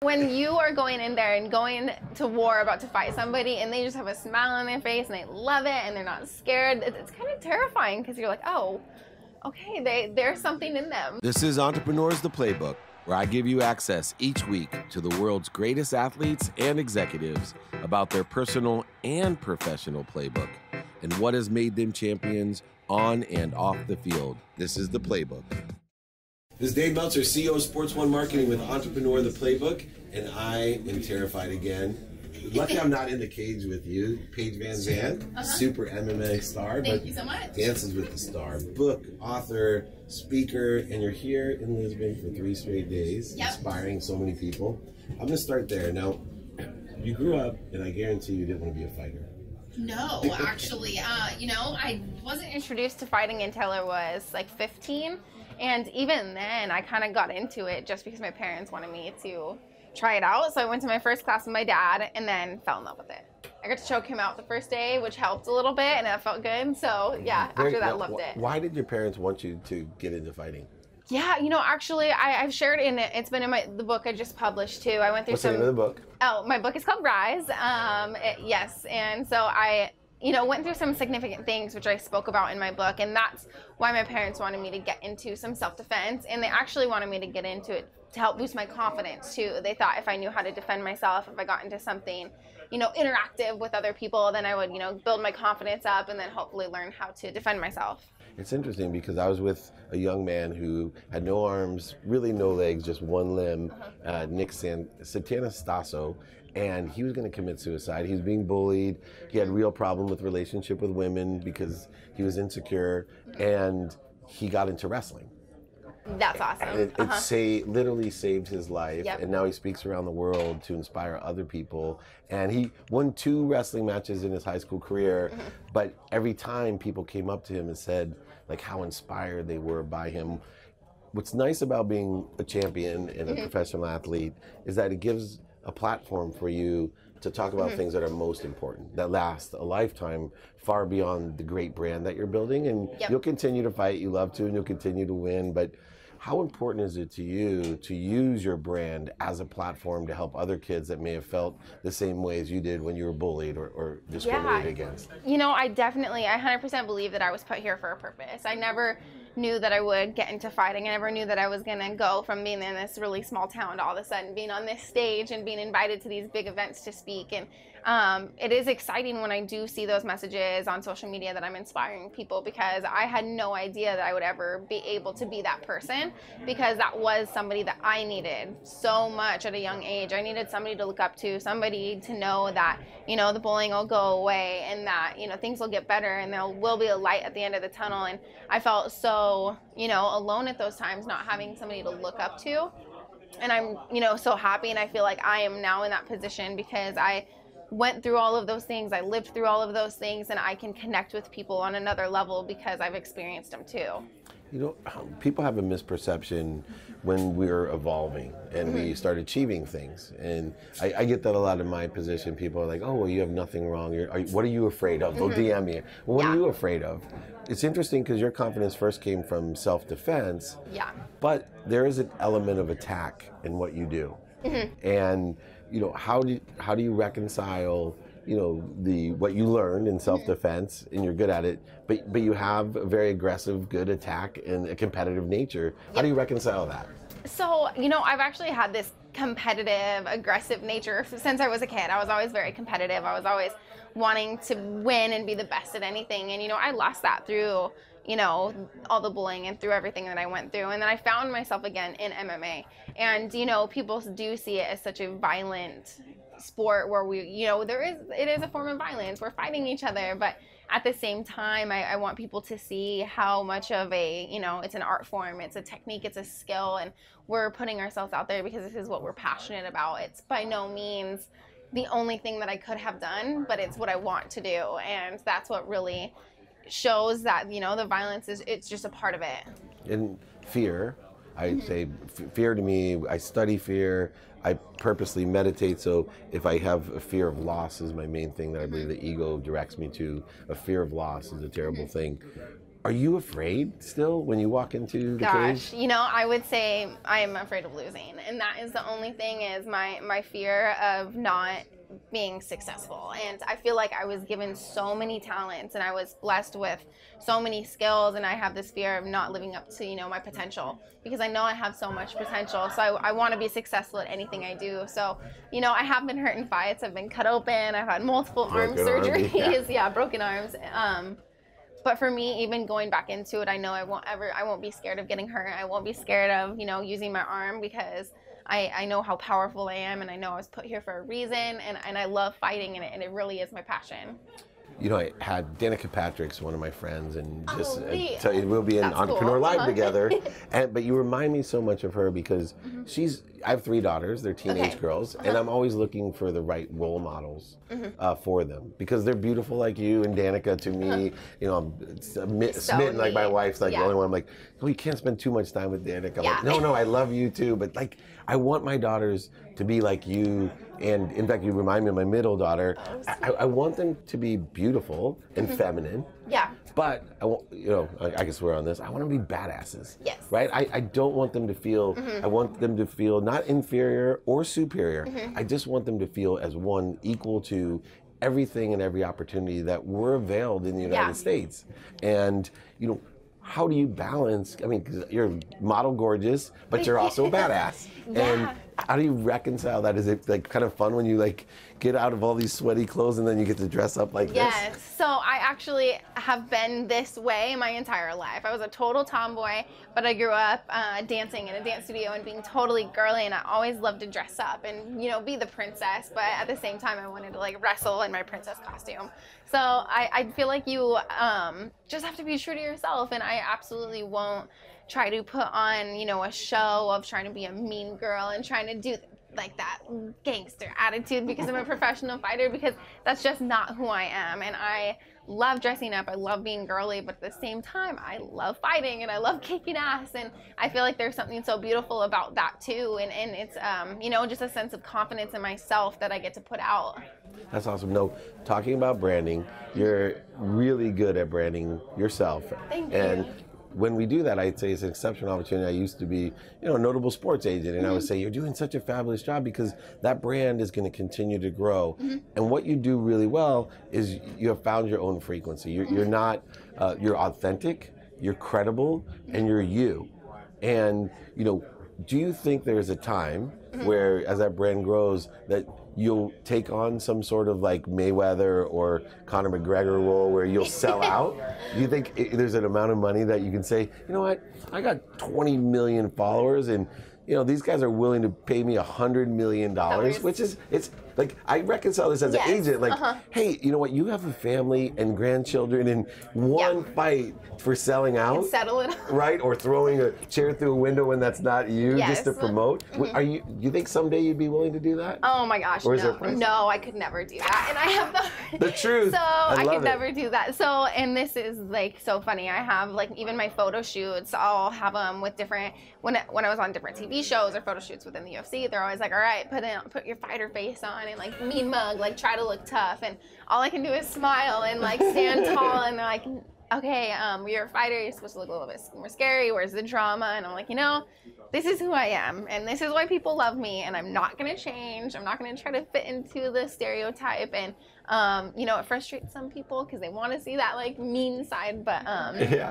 When you are going in there and going to war about to fight somebody and they just have a smile on their face and they love it and they're not scared, it's kind of terrifying because you're like, oh, okay, there's something in them. This is Entrepreneurs the Playbook, where I give you access each week to the world's greatest athletes and executives about their personal and professional playbook and what has made them champions on and off the field. This is the Playbook. This is Dave Meltzer, CEO of Sports One Marketing with Entrepreneur the Playbook, and I am terrified again. Lucky I'm not in the cage with you. Paige VanZant, super MMA star. Thank you so much. Dances with the Star, book, author, speaker, and you're here in Lisbon for 3 straight days, inspiring so many people. I'm going to start there. Now, you grew up, and I guarantee you didn't want to be a fighter. No, actually, I wasn't introduced to fighting until I was like 15. And even then, I kind of got into it just because my parents wanted me to try it out. So I went to my first class with my dad and then fell in love with it. I got to choke him out the first day, which helped a little bit, and that felt good. So yeah, after that, loved it. Why did your parents want you to get into fighting? Yeah, actually, I've shared in it. It's been in the book I just published too. I went through What's the name of the book? Oh, my book is called Rise. Yes, and so I went through some significant things which I spoke about in my book, and that's why my parents wanted me to get into some self-defense, and they actually wanted me to get into it to help boost my confidence too. They thought if I knew how to defend myself, if I got into something, interactive with other people, then I would, build my confidence up and then hopefully learn how to defend myself. It's interesting because I was with a young man who had no arms, really no legs, just one limb, Nick Satanastaso, and he was going to commit suicide. He was being bullied. He had a real problem with relationship with women because he was insecure, and he got into wrestling. That's awesome. And it literally saved his life, and now he speaks around the world to inspire other people. And he won 2 wrestling matches in his high school career, but every time people came up to him and said like how inspired they were by him. What's nice about being a champion and a professional athlete is that it gives a platform for you to talk about things that are most important, that last a lifetime, far beyond the great brand that you're building. And you'll continue to fight, you love to, and you'll continue to win. But how important is it to you to use your brand as a platform to help other kids that may have felt the same way as you did when you were bullied or discriminated against? I 100% believe that I was put here for a purpose. I never knew that I would get into fighting. I never knew that I was going to go from being in this really small town to all of a sudden being on this stage and being invited to these big events to speak. And it is exciting when I do see those messages on social media that I'm inspiring people, because I had no idea that I would ever be able to be that person, because that was somebody that I needed so much at a young age. I needed somebody to look up to, somebody to know that, the bullying will go away and that, things will get better and there will be a light at the end of the tunnel. And I felt so, alone at those times, not having somebody to look up to. And I'm, so happy, and I feel like I am now in that position because I went through all of those things. I lived through all of those things, and I can connect with people on another level because I've experienced them too. People have a misperception when we're evolving and we start achieving things. And I get that a lot in my position. People are like, oh, well, you have nothing wrong. What are you afraid of? They'll DM me. Well, what are you afraid of? It's interesting because your confidence first came from self-defense. Yeah. But there is an element of attack in what you do. And, how do you reconcile what you learned in self-defense, and you're good at it, but you have a very aggressive, good attack and a competitive nature. How do you reconcile that? So, I've actually had this competitive, aggressive nature since I was a kid. I was always very competitive. I was always wanting to win and be the best at anything. And, I lost that through, all the bullying and through everything that I went through. And then I found myself again in MMA. And, people do see it as such a violent sport where it is a form of violence. We're fighting each other, but at the same time, I want people to see how much of it's an art form, it's a technique, it's a skill, and we're putting ourselves out there because this is what we're passionate about. It's by no means the only thing that I could have done, but it's what I want to do, and that's what really shows that, the violence it's just a part of it. And fear, I say fear to me, I study fear, I purposely meditate, so if I have a fear of loss is my main thing that I believe the ego directs me to. A fear of loss is a terrible thing. Are you afraid still when you walk into the cage? You know, I would say I am afraid of losing. And that is the only thing, is my fear of not being successful. And I feel like I was given so many talents and I was blessed with so many skills, and I have this fear of not living up to, you know, my potential, because I know I have so much potential. So I want to be successful at anything I do. So, you know, I have been hurt in fights. I've been cut open. I've had multiple arm surgeries. Yeah, broken arms. But for me, even going back into it, I know I won't be scared of getting hurt. I won't be scared of, you know, using my arm, because I know how powerful I am, and I know I was put here for a reason, and I love fighting, and it really is my passion. You know, I had Danica Patrick's one of my friends, and just tell you, we'll be in Entrepreneur Live together. But you remind me so much of her, because I have 3 daughters, they're teenage girls, and I'm always looking for the right role models for them, because they're beautiful like you and Danica to me. You know, I'm smitten, like my wife's like the only one. I'm like, oh, you can't spend too much time with Danica. I'm like, no, I love you too, but like, I want my daughters to be like you. And in fact, you remind me of my middle daughter. I want them to be beautiful and feminine. Yeah. But I want, you know, I can swear on this, I want them to be badasses. Yes. Right? I don't want them to feel, I want them to feel not inferior or superior. I just want them to feel as one, equal to everything and every opportunity that we're availed in the United States. And, you know, how do you balance, I mean, because you're model gorgeous, but you're also a badass. And how do you reconcile that? Is it like kind of fun when you like get out of all these sweaty clothes and then you get to dress up like this? Yes. So I actually have been this way my entire life. I was a total tomboy, but I grew up dancing in a dance studio and being totally girly, and I always loved to dress up and, you know, be the princess, but at the same time I wanted to like wrestle in my princess costume. So I feel like you just have to be true to yourself, and I absolutely won't try to put on, you know, a show of trying to be a mean girl and trying to do like that gangster attitude because I'm a professional fighter, because that's just not who I am. And I love dressing up, I love being girly, but at the same time I love fighting and I love kicking ass, and I feel like there's something so beautiful about that too, and it's you know, just a sense of confidence in myself that I get to put out. That's awesome. No, talking about branding, you're really good at branding yourself. Thank you. When we do that, I'd say it's an exceptional opportunity. I used to be, you know, a notable sports agent, and I would say, you're doing such a fabulous job, because that brand is going to continue to grow. And what you do really well is you have found your own frequency. You're not, you're authentic, you're credible, and you're you. And, you know, do you think there's a time where, as that brand grows, that you'll take on some sort of like Mayweather or Conor McGregor role where you'll sell out? Do you think there's an amount of money that you can say, you know what, I got 20 million followers, and you know, these guys are willing to pay me $100 million, which is, it's like, I reconcile this as an agent, like, hey, you know what, you have a family and grandchildren, and one fight for selling out, settle it, right? Or throwing a chair through a window when that's not you, just to promote. Are you, do you think someday you'd be willing to do that? Oh my gosh, or no, I could never do that. And I have the truth. So I could never do that. So, and this is like so funny. I have like even my photo shoots, I'll have them with different, when I was on different TV shows or photo shoots within the UFC, they're always like, all right, put your fighter face on and like mean mug, like try to look tough, and all I can do is smile and like stand tall, and they're like, okay, you're a fighter, you're supposed to look a little bit more scary, where's the drama? And I'm like, you know, this is who I am, and this is why people love me, and I'm not gonna change. I'm not gonna try to fit into the stereotype, and you know, it frustrates some people because they want to see that like mean side, but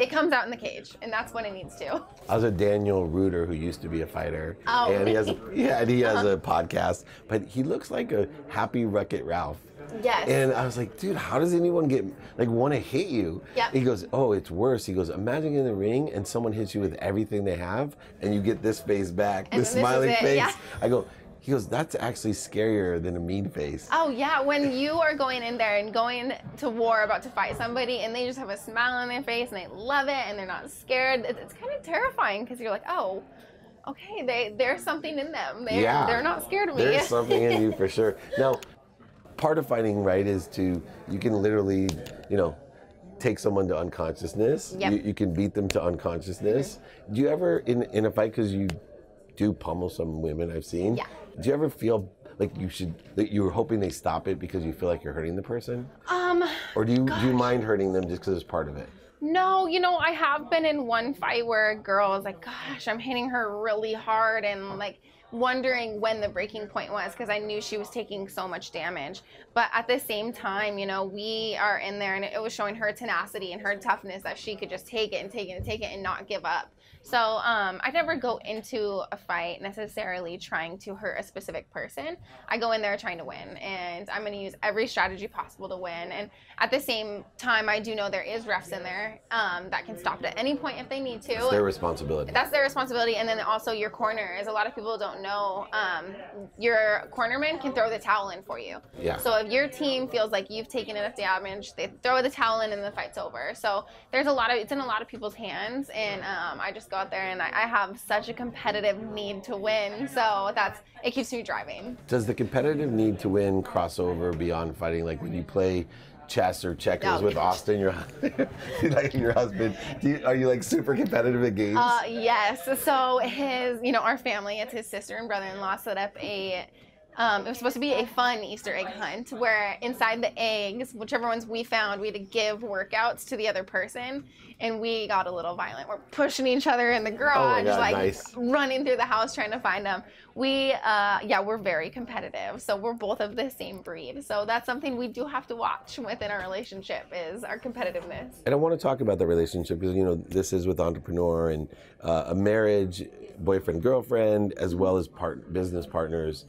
it comes out in the cage, and that's when it needs to. I was a Daniel Reuter who used to be a fighter, and he has a podcast, but he looks like a happy Wreck-It Ralph. Yes. And I was like, dude, how does anyone get like want to hit you? Yep. He goes, oh, it's worse. He goes, imagine in the ring and someone hits you with everything they have, and you get this face back, this smiling face. Yeah. I go, he goes, that's actually scarier than a mean face. Oh yeah, when you are going in there and going to war about to fight somebody, and they just have a smile on their face and they love it and they're not scared, it's kind of terrifying, because you're like, oh, okay, there's something in them. They're not scared of me. There's something in you for sure. Now, part of fighting right is you can literally, you know, take someone to unconsciousness. Yep. You can beat them to unconsciousness. Do you ever, in a fight, because you do pummel some women I've seen, do you ever feel like that you were hoping they stop it because you feel like you're hurting the person? Or do you mind hurting them just because it's part of it? No, you know, I have been in one fight where a girl was like, gosh, I'm hitting her really hard, and like wondering when the breaking point was because I knew she was taking so much damage. But at the same time, you know, we are in there and it was showing her tenacity and her toughness that she could just take it and take it and take it and not give up. So I never go into a fight necessarily trying to hurt a specific person. I go in there trying to win, and I'm going to use every strategy possible to win. And at the same time, I do know there is refs in there that can stop it at any point if they need to. It's their responsibility. That's their responsibility. And then also your corners. A lot of people don't know your cornerman can throw the towel in for you. Yeah. So if your team feels like you've taken enough damage, they throw the towel in and the fight's over. So there's it's in a lot of people's hands, and I just go out there and I have such a competitive need to win. So it keeps me driving. Does the competitive need to win cross over beyond fighting? Like when you play chess or checkers with Austin, your husband, are you like super competitive at games? Yes. So our family, it's his sister and brother-in-law set up it was supposed to be a fun Easter egg hunt where inside the eggs, whichever ones we found, we had to give workouts to the other person, and we got a little violent. We're pushing each other in the garage, nice. Running through the house trying to find them. We're very competitive, so we're both of the same breed. So that's something we do have to watch within our relationship is our competitiveness. And I want to talk about the relationship because, this is with entrepreneur and a marriage, boyfriend, girlfriend, as well as business partners.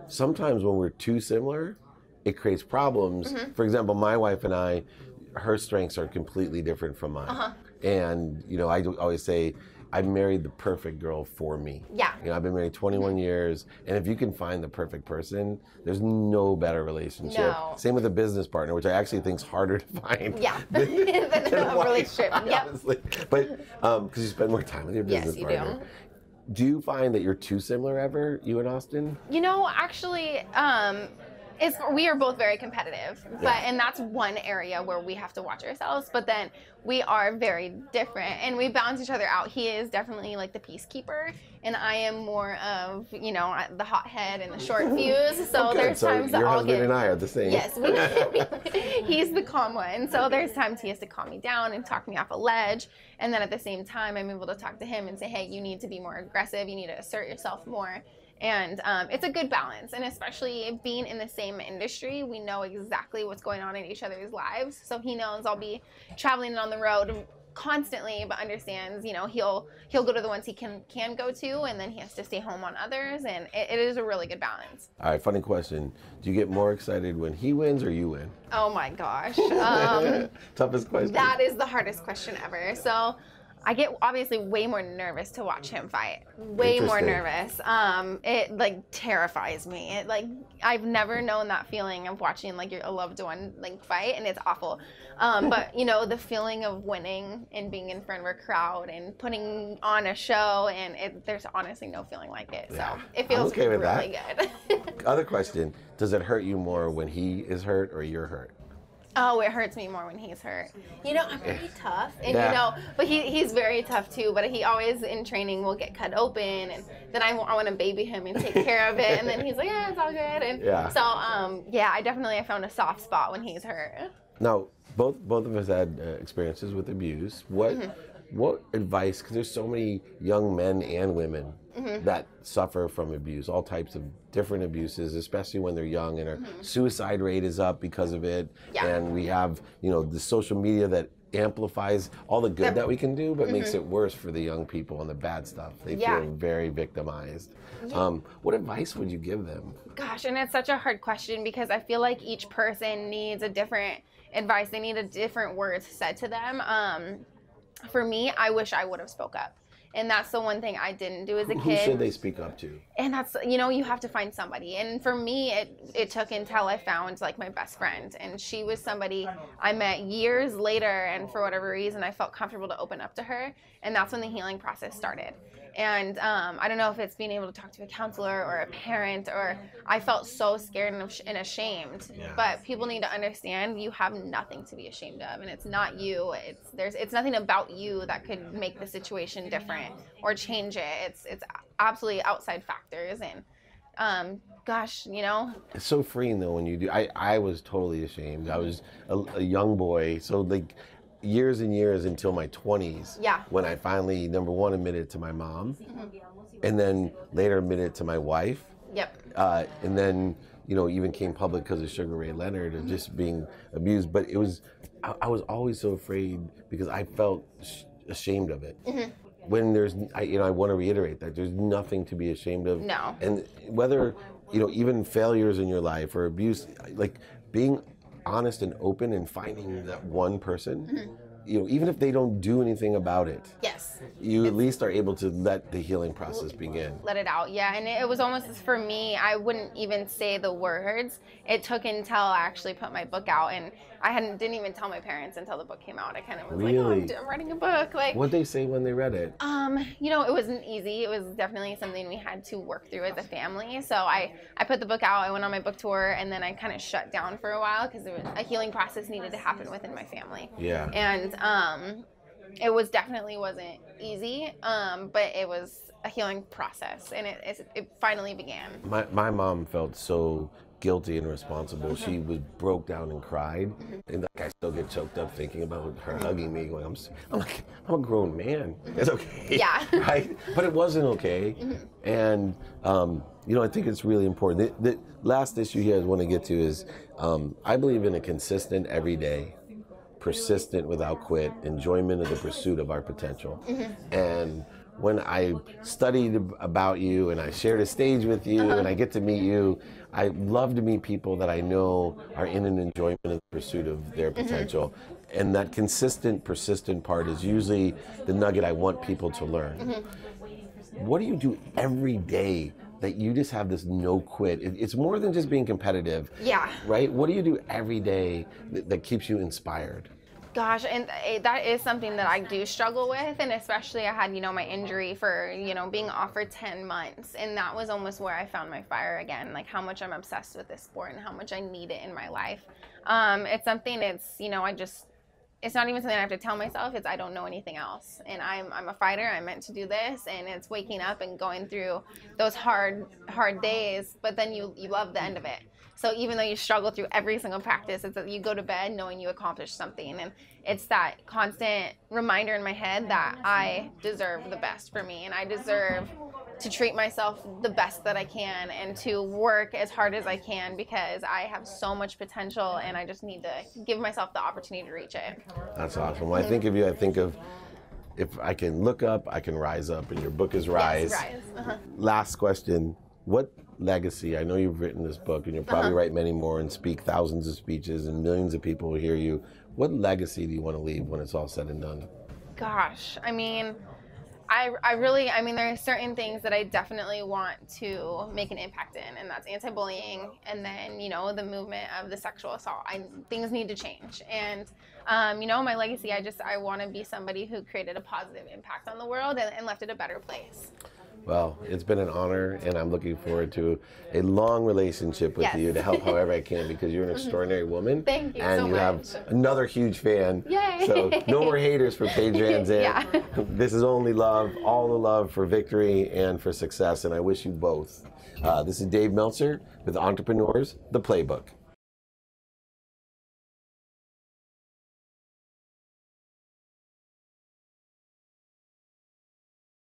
Sometimes when we're too similar, it creates problems. Mm-hmm. For example, my wife and I, her strengths are completely different from mine. Uh-huh. And, I always say, I married the perfect girl for me. Yeah. I've been married 21 years, and if you can find the perfect person, there's no better relationship. No. Same with a business partner, which I actually think is harder to find. Yeah. than a relationship. Yep. Honestly. But because you spend more time with your business partner. Yes, you do. Do you find that you're too similar ever, you and Austin? Actually, we are both very competitive, and that's one area where we have to watch ourselves. But then we are very different, and we balance each other out. He is definitely like the peacekeeper, and I am more of the hothead and the short fuse. So there's times that your husband and I are the same. Yes, he's the calm one. So there's times he has to calm me down and talk me off a ledge, and then at the same time I'm able to talk to him and say, hey, you need to be more aggressive. You need to assert yourself more. And it's a good balance, and especially being in the same industry, we know exactly what's going on in each other's lives. So he knows I'll be traveling on the road constantly, but understands, he'll go to the ones he can go to, and then he has to stay home on others, and it is a really good balance. All right, funny question. Do you get more excited when he wins or you win? Oh my gosh. Toughest question. That is the hardest question ever. So I get obviously way more nervous to watch him fight. Way more nervous. It terrifies me. I've never known that feeling of watching a loved one fight, and it's awful. But the feeling of winning and being in front of a crowd and putting on a show, and there's honestly no feeling like it. So it feels really good. Other question: does it hurt you more when he is hurt or you're hurt? Oh, it hurts me more when he's hurt. I'm pretty tough, and but he's very tough too. But he always in training will get cut open, and then I want to baby him and take care of it, and then he's like, yeah, it's all good. And so I found a soft spot when he's hurt. Now, both of us had experiences with abuse. What advice? Because there's so many young men and women that suffer from abuse, all types of different abuses, especially when they're young, and our suicide rate is up because of it. Yeah. And we have, the social media that amplifies all the good that we can do, but makes it worse for the young people and the bad stuff. They feel very victimized. Yeah. What advice would you give them? Gosh, and it's such a hard question because I feel like each person needs a different advice. They need a different words said to them. For me, I wish I would have spoke up. And that's the one thing I didn't do as a kid. Who should they speak up to? And that's, you have to find somebody. And for me, it took until I found my best friend. And she was somebody I met years later. And for whatever reason, I felt comfortable to open up to her. And that's when the healing process started. And I don't know if it's being able to talk to a counselor or a parent, or I felt so scared and ashamed. Yeah. But people need to understand you have nothing to be ashamed of, and it's not you. It's nothing about you that could make the situation different or change it. It's absolutely outside factors, and gosh, it's so freeing though when you do. I was totally ashamed. I was a young boy, so years and years until my 20s. Yeah. When I finally, number one, admitted it to my mom, and then later admitted it to my wife. Yep. And then, you know, even came public because of Sugar Ray Leonard and just being abused. But it was, I was always so afraid because I felt ashamed of it. When there's, I want to reiterate that there's nothing to be ashamed of. No. And whether, you know, even failures in your life or abuse, like being honest and open and finding that one person, you know, even if they don't do anything about it. Yes. You at least are able to let the healing process begin. Let it out, yeah. And it was almost, for me, I wouldn't even say the words. It took until I actually put my book out, and I didn't even tell my parents until the book came out. I kind of was like, oh, I'm writing a book. Like, what'd they say when they read it? You know, it wasn't easy. It was definitely something we had to work through as a family. So I put the book out, I went on my book tour, and then I kind of shut down for a while because a healing process needed to happen within my family. Yeah. And it was definitely wasn't easy, but it was a healing process, and it finally began. My mom felt so guilty and responsible. She was broke down and cried, and like I still get choked up thinking about her hugging me, going, I'm a grown man. It's okay. Yeah. Right? But it wasn't okay. And you know, I think it's really important. The last issue here I want to get to is I believe in a consistent, everyday, persistent, without quit, enjoyment of the pursuit of our potential. And when I studied about you and I shared a stage with you and I get to meet you, I love to meet people that I know are in an enjoyment of the pursuit of their potential. And that consistent, persistent part is usually the nugget I want people to learn. What do you do every day that you just have this no quit? It's more than just being competitive. Yeah. Right? What do you do every day that keeps you inspired? Gosh, and that is something that I do struggle with, and especially I had, you know, my injury for, you know, being off for 10 months, and that was almost where I found my fire again, like how much I'm obsessed with this sport and how much I need it in my life. It's something, you know, it's not even something I have to tell myself, I don't know anything else, and I'm a fighter, I'm meant to do this, and it's waking up and going through those hard days, but then you love the end of it. So even though you struggle through every single practice, it's that you go to bed knowing you accomplished something. And it's that constant reminder in my head that I deserve the best for me. And I deserve to treat myself the best that I can and to work as hard as I can because I have so much potential and I just need to give myself the opportunity to reach it. That's awesome. When I think of you, I think of, if I can look up, I can rise up. And your book is Rise. Yes, Rise. Last question. What legacy, I know you've written this book and you'll probably write many more and speak thousands of speeches and millions of people will hear you. What legacy do you want to leave when it's all said and done? Gosh, I mean, there are certain things that I definitely want to make an impact in, and that's anti-bullying, and then, you know, the movement of the sexual assault. Things need to change, and you know, my legacy, I want to be somebody who created a positive impact on the world and left it a better place. Well, it's been an honor, and I'm looking forward to a long relationship with you to help however I can, because you're an extraordinary woman. Thank you and so you much. have another huge fan. Yay! So no more haters for Paige VanZant. Yeah. This is only love, all the love for victory and for success, and I wish you both. This is Dave Meltzer with Entrepreneurs, The Playbook.